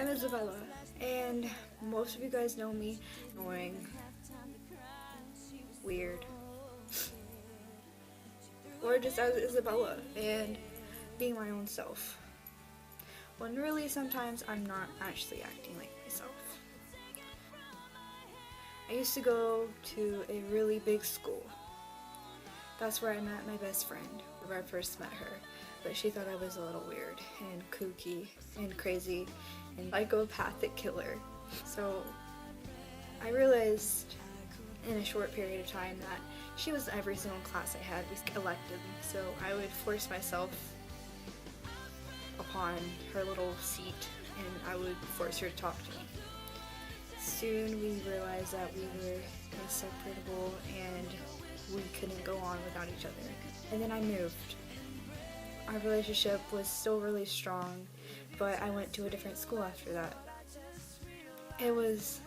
I'm Isabella, and most of you guys know me. Annoying, weird, or just as Isabella and being my own self. When really sometimes I'm not actually acting like myself. I used to go to a really big school. That's where I met my best friend, where I first met her. But she thought I was a little weird and kooky and crazy and psychopathic killer. So I realized in a short period of time that she was in every single class I had, elective. So I would force myself upon her little seat and I would force her to talk to me. Soon we realized that we were inseparable and we couldn't go on without each other. And then I moved. Our relationship was still really strong, but I went to a different school after that. It was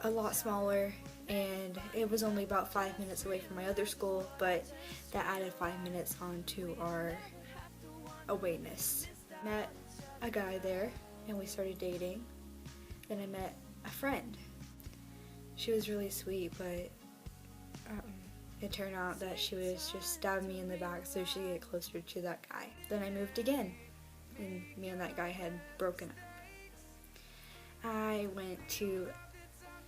a lot smaller and it was only about 5 minutes away from my other school, but that added 5 minutes onto our awayness. Met a guy there and we started dating. Then I met a friend. She was really sweet, but it turned out that she was just stabbing me in the back so she could get closer to that guy. Then I moved again, and me and that guy had broken up. I went to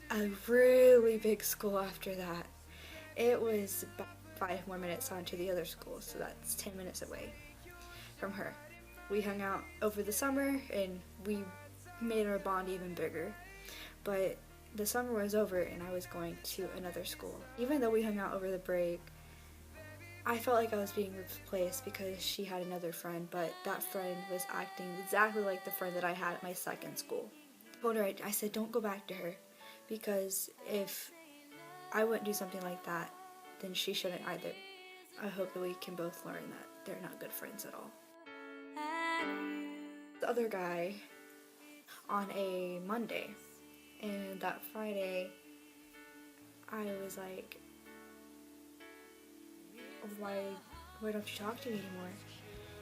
a really big school after that. It was about 5 more minutes on to the other school, so that's 10 minutes away from her. We hung out over the summer and we made our bond even bigger. But the summer was over and I was going to another school. Even though we hung out over the break, I felt like I was being replaced because she had another friend, but that friend was acting exactly like the friend that I had at my second school. I told her, I said, don't go back to her, because if I wouldn't do something like that, then she shouldn't either. I hope that we can both learn that they're not good friends at all. The other guy on a Monday, and that Friday I was like, why don't you talk to me anymore?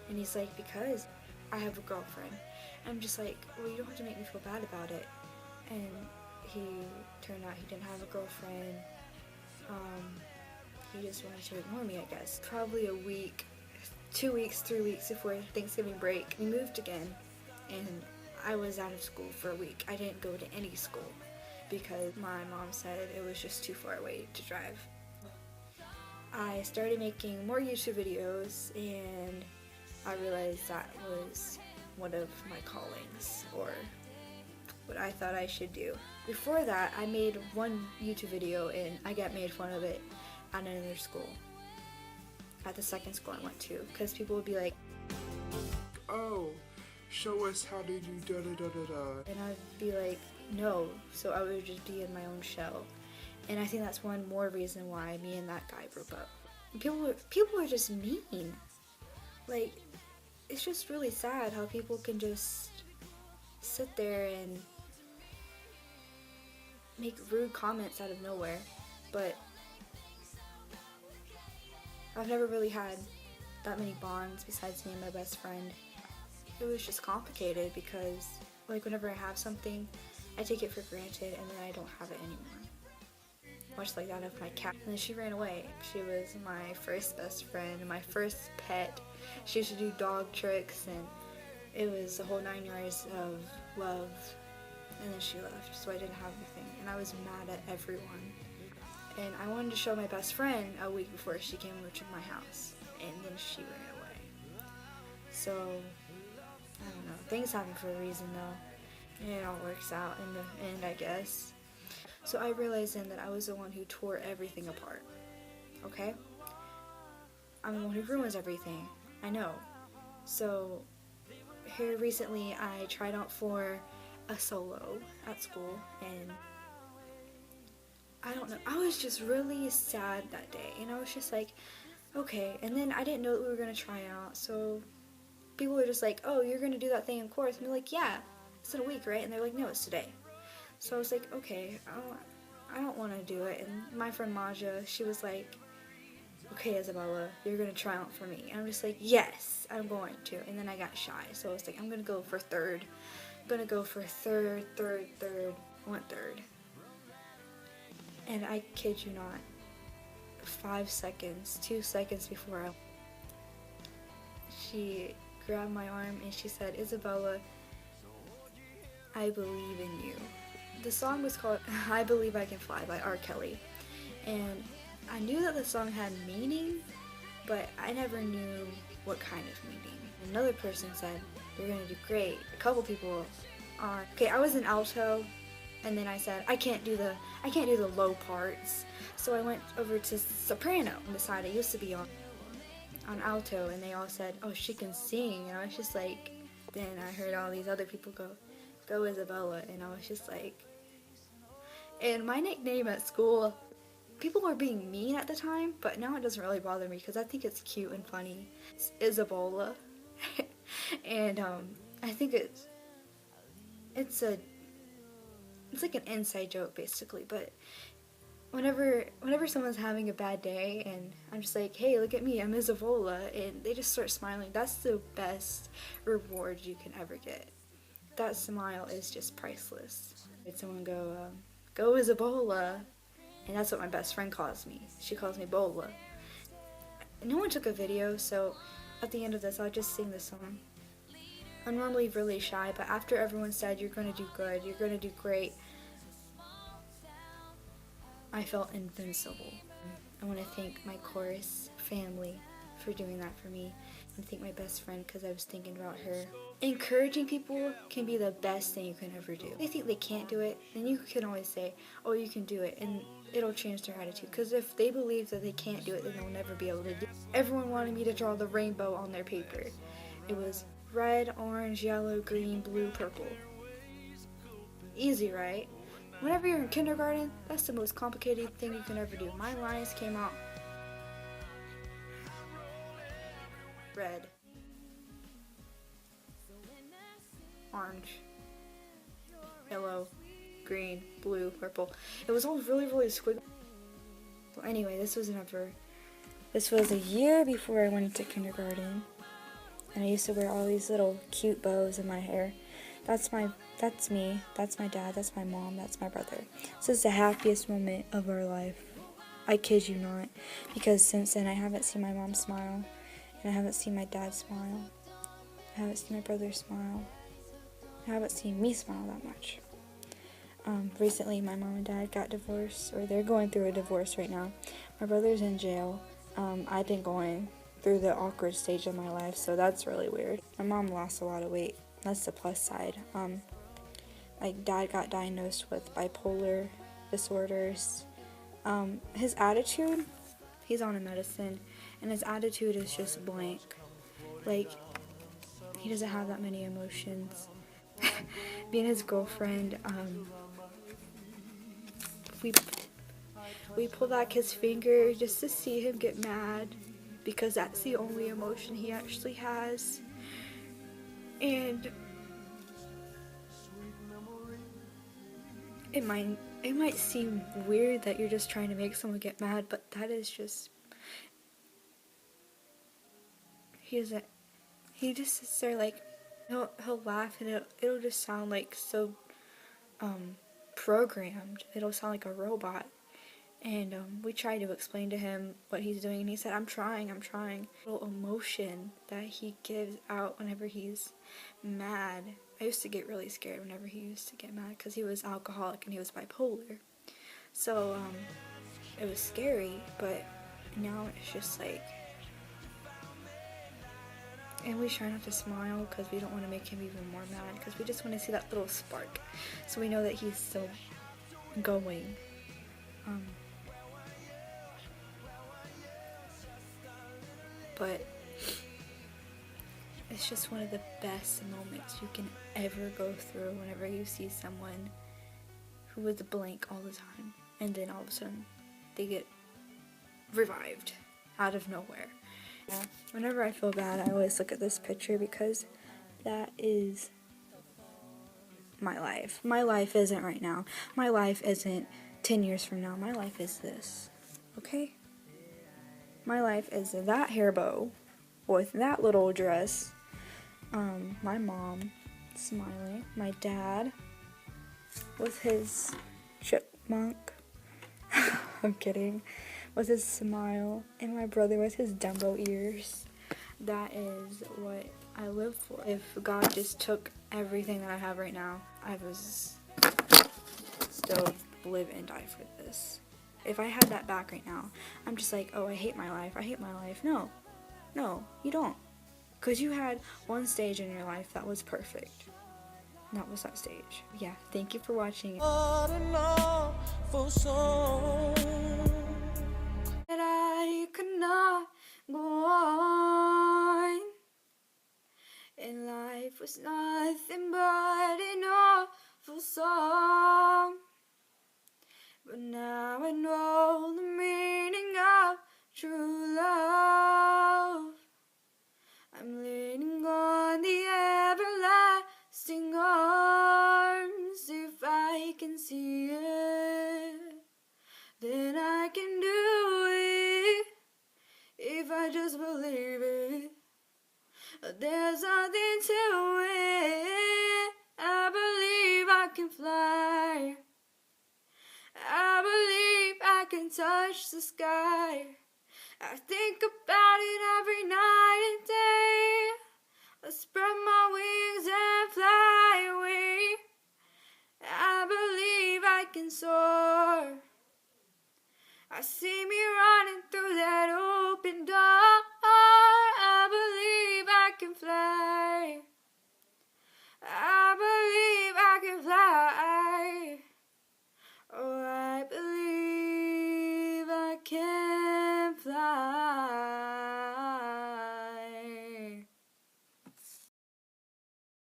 And he's like, because I have a girlfriend. I'm just like, well, you don't have to make me feel bad about it. And he turned out he didn't have a girlfriend. He just wanted to ignore me, I guess. Probably a week, 2 weeks, 3 weeks before Thanksgiving break, we moved again, and I was out of school for a week. I didn't go to any school because my mom said it was just too far away to drive. I started making more YouTube videos and I realized that was one of my callings, or what I thought I should do. Before that, I made one YouTube video and I got made fun of it at another school, at the second school I went to, because people would be like, oh, show us how did you da da da da da. And I'd be like, no, so I would just be in my own shell. And I think that's one more reason why me and that guy broke up. People are just mean. Like, it's just really sad how people can just sit there and make rude comments out of nowhere. But I've never really had that many bonds besides me and my best friend. It was just complicated because, like, whenever I have something, I take it for granted and then I don't have it anymore. Much like that of my cat. And then she ran away. She was my first best friend, my first pet. She used to do dog tricks and it was the whole 9 yards of love. And then she left, so I didn't have anything. And I was mad at everyone. And I wanted to show my best friend a week before she came over to my house. And then she ran away. So, I don't know. Things happen for a reason though. And it all works out in the end, I guess. So I realized then that I was the one who tore everything apart. Okay? I'm the one who ruins everything. I know. So here recently I tried out for a solo at school and I don't know. I was just really sad that day and I was just like, okay. And then I didn't know that we were going to try out. So people were just like, oh, you're going to do that thing in chorus. And I'm like, yeah, it's in a week, right? And they're like, no, it's today. So I was like, okay, I don't want to do it. And my friend Maja, she was like, okay, Isabella, you're going to try out for me. And I'm just like, yes, I'm going to. And then I got shy. So I was like, I'm going to go for third gonna go for third, went third. And I kid you not, 5 seconds, 2 seconds before she grabbed my arm and she said, "Isabella, I believe in you." The song was called "I Believe I Can Fly" by R. Kelly. And I knew that the song had meaning, but I never knew what kind of meaning. Another person said, "You're gonna do great." A couple people okay, I was in alto, and then I said, I can't do the low parts. So I went over to soprano on the side I used to be on alto, and they all said, "Oh, she can sing." And I was just like, then I heard all these other people go Isabella, and I was just like, and my nickname at school, people were being mean at the time, but now it doesn't really bother me because I think it's cute and funny. It's Isabella. And I think it's like an inside joke basically, but whenever someone's having a bad day and I'm just like, "Hey, look at me, I'm Isabella," and they just start smiling, that's the best reward you can ever get. That smile is just priceless. Did someone go Isabella, and that's what my best friend calls me. She calls me Bola. No one took a video, so at the end of this I'll just sing this song. I'm normally really shy, but after everyone said, "You're gonna do good, you're gonna do great," I felt invincible. I want to thank my chorus family for doing that for me. I want to thank my best friend because I was thinking about her. Encouraging people can be the best thing you can ever do. If they think they can't do it, then you can always say, "Oh, you can do it," and it'll change their attitude. Because if they believe that they can't do it, then they'll never be able to do it. Everyone wanted me to draw the rainbow on their paper. It was red, orange, yellow, green, blue, purple. Easy, right? Whenever you're in kindergarten, that's the most complicated thing you can ever do. My lines came out red, orange, yellow, green, blue, purple. It was all really, really squiggly. Well, anyway, this was a year before I went to kindergarten, and I used to wear all these little cute bows in my hair. That's me, that's my dad, that's my mom, that's my brother. This is the happiest moment of our life. I kid you not, because since then I haven't seen my mom smile, and I haven't seen my dad smile, I haven't seen my brother smile, I haven't seen me smile that much. Recently my mom and dad got divorced, or they're going through a divorce right now. My brother's in jail. I've been going through the awkward stage of my life, so that's really weird. My mom lost a lot of weight. That's the plus side. Like, dad got diagnosed with bipolar disorders. His attitude, he's on a medicine, and his attitude is just blank. Like, he doesn't have that many emotions. Me and his girlfriend, we pull back his finger just to see him get mad, because that's the only emotion he actually has. And it might seem weird that you're just trying to make someone get mad, but that is just, he just sits there like, he'll laugh, and it'll just sound like so programmed. It'll sound like a robot. And we tried to explain to him what he's doing, and he said, I'm trying. Little emotion that he gives out whenever he's mad. I used to get really scared whenever he used to get mad, because he was alcoholic and he was bipolar. So it was scary, but now it's just like, and we try not to smile because we don't want to make him even more mad, because we just want to see that little spark, so we know that he's still going. But it's just one of the best moments you can ever go through whenever you see someone who was blank all the time, and then all of a sudden they get revived out of nowhere. Yeah. Whenever I feel bad, I always look at this picture, because that is my life. My life isn't right now. My life isn't 10 years from now. My life is this, okay? My life is that hair bow with that little dress, my mom smiling. My dad with his chipmunk. I'm kidding. With his smile. And my brother with his Dumbo ears. That is what I live for. If God just took everything that I have right now, I was still live and die for this. If I had that back right now, I'm just like, oh, I hate my life. I hate my life. No, you don't. Because you had one stage in your life that was perfect. And that was that stage. Yeah, thank you for watching. That I could not go on. And life was nothing but an awful song. But now I know the meaning of true love. I'm leaning on the everlasting arms. If I can see it, then I can do it. If I just believe it, there's nothing to it. I believe I can fly. I believe I can touch the sky. I think about it every night and day. I spread my wings and fly away. I believe I can soar. I see me